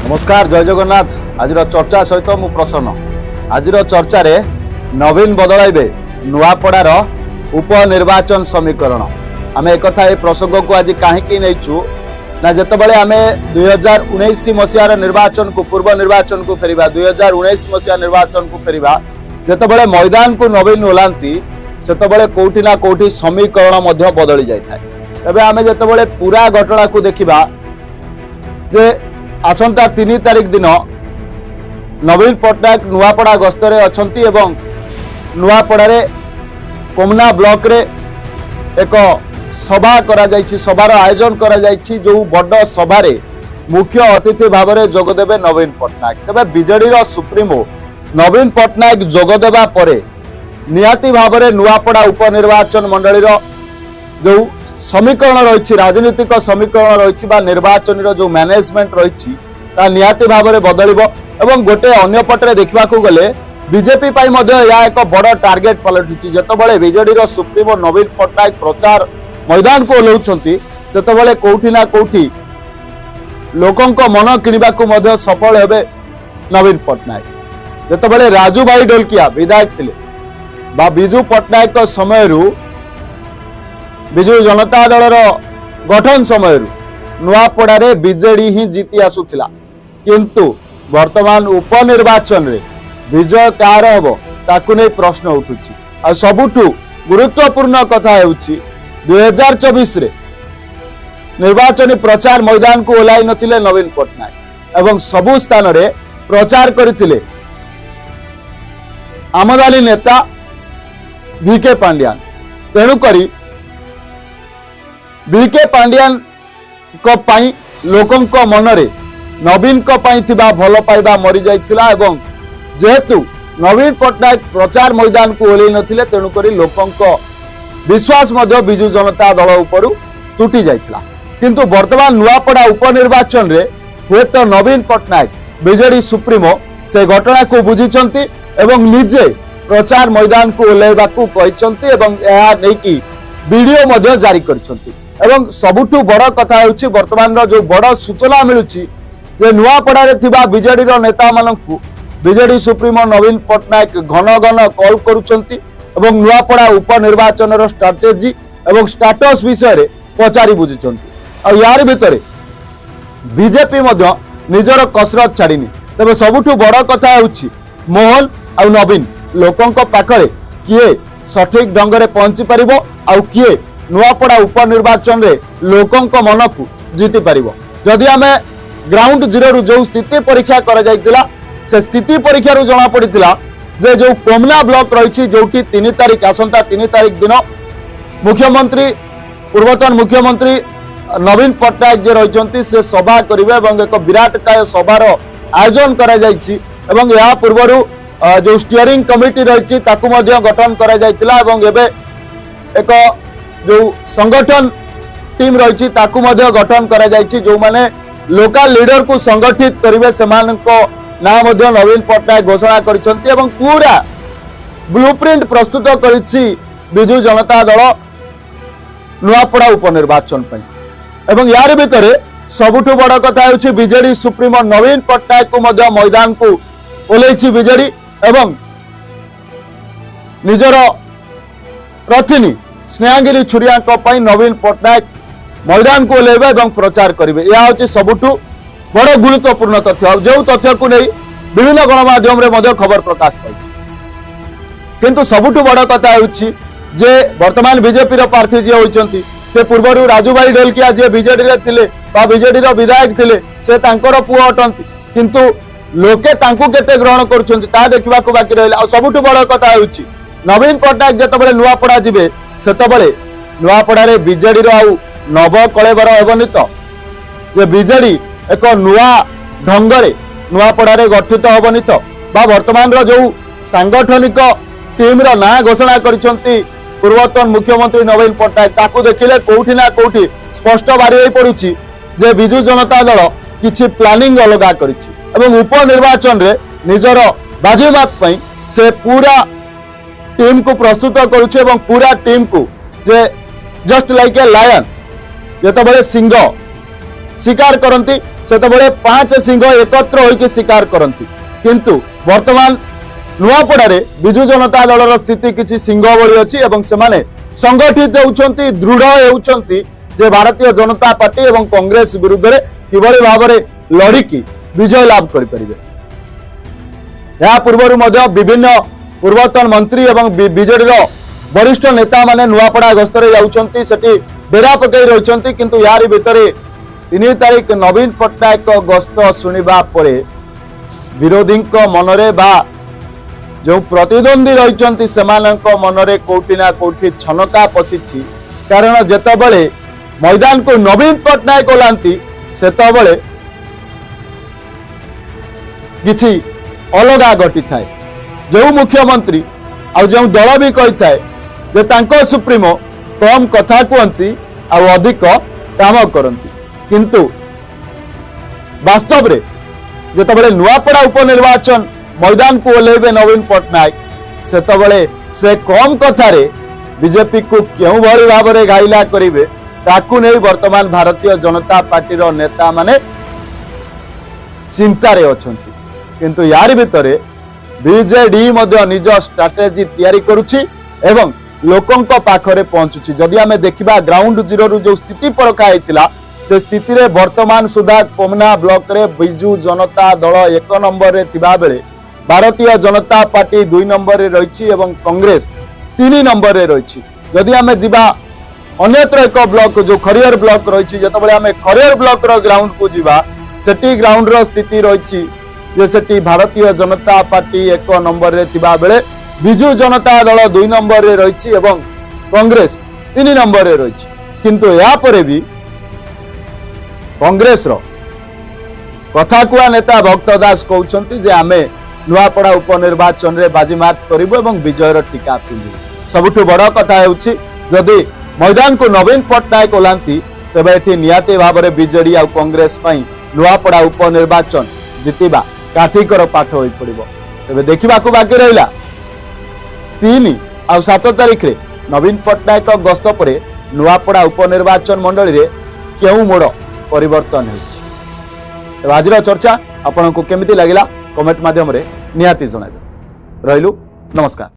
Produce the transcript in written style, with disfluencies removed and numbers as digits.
नमस्कार जय जगन्नाथ। आज चर्चा सहित मु प्रसन्न। आज चर्चा रे नवीन बदलाइबे नुआपड़ार उपनिर्वाचन समीकरण। आम एक प्रसंग को आज कहीं नहीं ना जितेबाला आम 2019 मसीहार निर्वाचन को पूर्व निर्वाचन को फेरिबा 2019 मसीहा निर्वाचन को फेरिबा जितेबाला मैदान को नवीन ओलांती सेतबेले कोठी ना कोठी समीकरण मध्य बदली जाए। तबे आम जितेबाला पूरा घटना को देखिबा जे आसंता 3 तारिख दिन नवीन पट्टनायक नुआपड़ा गस्तर अछंती एवं नुआपड़ा कोमना ब्लॉक रे एक सभा करा जायछि। सभार आयोजन करा जायछि जो बड़ सभारे मुख्य अतिथि भाव में जोगदेवे नवीन पट्टनायक। तबे बीजेडी रो सुप्रीमो नवीन पट्टनायक जोगदेवा परे निहाती भाव में नुआपड़ा उपनिर्वाचन मंडली जो समीकरण रही राजनीतिक समीकरण रही निर्वाचन जो मैनेजमेंट रही निहाती भाव में बदल एवं गोटे अन्य पटे देखा गले बीजेपी यह एक बड़ टार्गेट पलटुची। जितेबाला बीजेडी सुप्रीमो नवीन पट्टनायक प्रचार मैदान को ओह्लाउछंती सेतेबाला कोठी ना कोठी लोकंक मन किणवा सफल हेबे नवीन पट्टनायक। जितेबाला राजू भाई ढोलकिया विधायक थिले बा बिजू पट्टनायक समय बिजू जनता दल गठन समय नुआपड़ा रे बीजेडी ही जीति आसुथिला, किंतु वर्तमान उपनिर्वाचन रे विजय कार हबो ताकु नै प्रश्न उठुची। आ सबुठु गुरुत्वपूर्ण कथा हेउची 2024 रे निर्वाचन प्रचार मैदान को ओलाई नथिले नवीन पट्टनायक एवं सबु स्थान रे प्रचार करथिले आमदानी नेता वीके पांड्यान। तेणु करी वीके पांड्यान को पाई लोकं को मनरे नवीन को पाई थिबा भल पाइबा मरी जाइथिला एवं जेहेतु नवीन पट्टनायक प्रचार मैदान को ओलै नथिले तेणु करी लोकं को विश्वास मध्य बिजू जनता दल उपर तुटी जाइथिला। किंतु वर्तमान नुआपड़ा उपनिर्वाचन रे हुए तो नवीन पट्टनायक बीजेडी सुप्रीमो से घटना को बुझीचंती एवं निजे प्रचार मैदान को ओल्लैबा को कहिचंती एवं एहा नेकी वीडियो मध्य जारी करछंती। एवं सबुठु बड़ कथा हेउची वर्तमान रो जो बड़ सूचना मिलुची जे नुआपड़ा रे थिबा बीजेडी रो नेता मानकु बीजेडी सुप्रीमो नवीन पट्टनायक घन घन कॉल करूचंती एवं नुआपड़ा उपनिर्वाचन रो स्ट्रेटेजी एवं स्टेटस विषय रे पचारि बुझुचंती। आ यार भितरे बीजेपी मध्य निजर कसरत छाड़िनी। तबे सबुठु बड़ कथा हेउची मोहन आ नवीन लोकंक पाखरे किए सठिक ढंग रे पहुंची परिबो आ किए नुआपड़ा उपनिर्वाचन रे लोकंक मन को जीति पारिबो। जदि आमे ग्राउंड जीरो रु जो स्थिति परीक्षा करा जायतिला से स्थिति परीक्षा रु जणा पड़ितिला जे जो कोमना ब्लॉक रही जोटी 3 तारिख आसंता 3 तारिख दिन मुख्यमंत्री पूर्वतन मुख्यमंत्री नवीन पट्टनायक जे रहिचंती से सभा करिवे एवं एक विराटकाय सभार आयोजन करा जायछि एवं या पूर्वरु जो स्टीयरिंग कमिटी रही ताकू मध्य गठन करा जायतिला एवं एबे एक जो संगठन टीम रही ताकू मध्य गठन करा जायछि जो माने लोकल लीडर को संगठित करिवे सेमानको नाम मध्य नवीन पट्टनायक घोषणा करिसंती एवं पूरा ब्लूप्रिंट प्रस्तुत करिछि बिजू जनता दल नुआपड़ा उपनिर्वाचन पई। एवं यार भितरे सबुठु बड़ कथा हेउछि बीजेडी सुप्रीमो नवीन पट्टनायक को मध्य मैदान को ओल्लैछि बीजेडी एवं निजर प्रतिनि स्नेहागिरी छुरिया नवीन पट्टनायक मैदान को ओल्लैबे एवं प्रचार करेंगे। यह हूँ सबुठु बड़ गुरुत्वपूर्ण तथ्य जो तथ्य को नहीं विभिन्न गणमाध्यम रे खबर प्रकाश पाई। किंतु सबुठु बड़ कथा होछि जे वर्तमान बीजेपी रो प्रार्थी जे होइचंती से पूर्वरु राजू भाई ढोलकिया जे बीजेडी रे थिले बा बीजेडी रो विधायक थिले से तांकर पुओ अटंती, किंतु लोके तांकु केते ग्रहण करूछंती ता देखिबा को बाकी रहला। सबुठु बड़ कथा होछि नवीन पट्टनायक जेतबेले नुआपड़ा जिबे सेतबेले नुआपड़ा रे बीजेडी रो आउ नव कलेबर हेबनी तो जे बीजेडी एक नुआ ढंगरे नुआपड़ा रे गठित हेबनी तो बा वर्तमान रो जो सांगठनिक टीम रो ना घोषणा करिसंती पूर्वतन मुख्यमंत्री नवीन पट्टनायक ताकू देखिले कोठी ना कोठी स्पष्ट बारी होई पडुची जे बिजू जनता दल किछि प्लानिंग अलगा करिछि एवं उपनिर्वाचन रे निजर बाजीमात पई से पूरा टीम को प्रस्तुत करुछि एवं पूरा टीम को जे जस्ट लाइक ए लायन जेतबेले सिंह स्वीकार करती से पांच सिंह एकत्र होकर स्वीकार करती किंतु वर्तमान नुआपड़े विजु जनता दल स्थिति किसी सिंह भली अच्छी एवं से संगठित होती दृढ़ होती जे भारतीय जनता पार्टी एवं कांग्रेस विरुद्ध में किभली भाव लड़िकी विजय लाभ करें। पूर्व विभिन्न पूर्वतन मंत्री एवं बीजेडी वरिष्ठ नेता माने नुआपड़ा गस्तरे जाउछंती सेठी डेरा पकई रहिछंती किंतु यारी भितरे 3 तारीख नवीन पट्टनायक गस्त सुनिबा परे विरोधी मनरे बा जो प्रतिद्वंदी रहिछंती सेमानक मनरे कोठी ना कोठी छनका पसिछि कारण जेतबेले मैदान को नवीन पट्टनायक ओलांती सेतबेले किछि अलगा घटी थाए जो मुख्यमंत्री आ जो दल भी कही थाए जे तांको सुप्रीमो कम कथा कहती अधिक काम करती किंतु वास्तव रे जेतबेले नुआपड़ा उपनिर्वाचन मैदान को ओल्लैबे नवीन पट्टनायक सेतबेले से कम कथारे बीजेपी को क्यों भली भाव में गाइला करिवे ताकू नहीं वर्तमान भारतीय जनता पार्टी नेता माने चिंतारे अछंती किंतु यार भितरे बीजेडी मध्य निज स्ट्राटेजी तैयारी करुछि एवं लोकों पाखरे पहुंचुछि। जदि आमे देखिबा ग्राउंड जीरो रु जो स्थिति परखा हैतिला से स्थिति रे वर्तमान सुधा कोमना ब्लॉक रे बिजु जनता दल 1 नंबर रे थिबा बेले भारतीय जनता पार्टी 2 नंबर रे रहिछि एवं कांग्रेस 3 नंबर रे रहिछि। जदि आमे जिबा अन्यत्र एक ब्लॉक जो खरियर ब्लॉक रहिछि जतबेले आमे खरियर ब्लॉक रो ग्राउंड को जिबा सेठी ग्राउंड रो स्थिति रहिछि जे सेठी भारतीय जनता पार्टी 1 नंबर रे थिबा बेले बिजु जनता दल 2 नंबर रे रहिछि एवं कांग्रेस 3 नंबर रे रहिछि किंतु या परे भी कांग्रेस रो कथा कुआ नेता भक्त दास कहउछंती जे आमे नुआपड़ा उपनिर्वाचन रे बाजीमात करिबो एवं विजय रो टीका पिंदिबो। सबुठु बड़ कथा हेउछि जदि मैदान को नवीन पट्टनायक ओलांती तेबे एठी नियाते भाव में बीजेडी आ कांग्रेस पई नुआपड़ा उपनिर्वाचन जितिबा काठिकर पाठ होई पड़िबो। तेबे देखिबा को बाकी रहिला 3 आ 7 तारीख रे नवीन पट्टनायक गस्त परे नुआपड़ा उपनिर्वाचन मंडली रे केउ मोड़ परिवर्तन होइछि। आज चर्चा आपन को केमिति लागिला कमेंट माध्यम रे निहाती जणाइबे। रहिलु नमस्कार।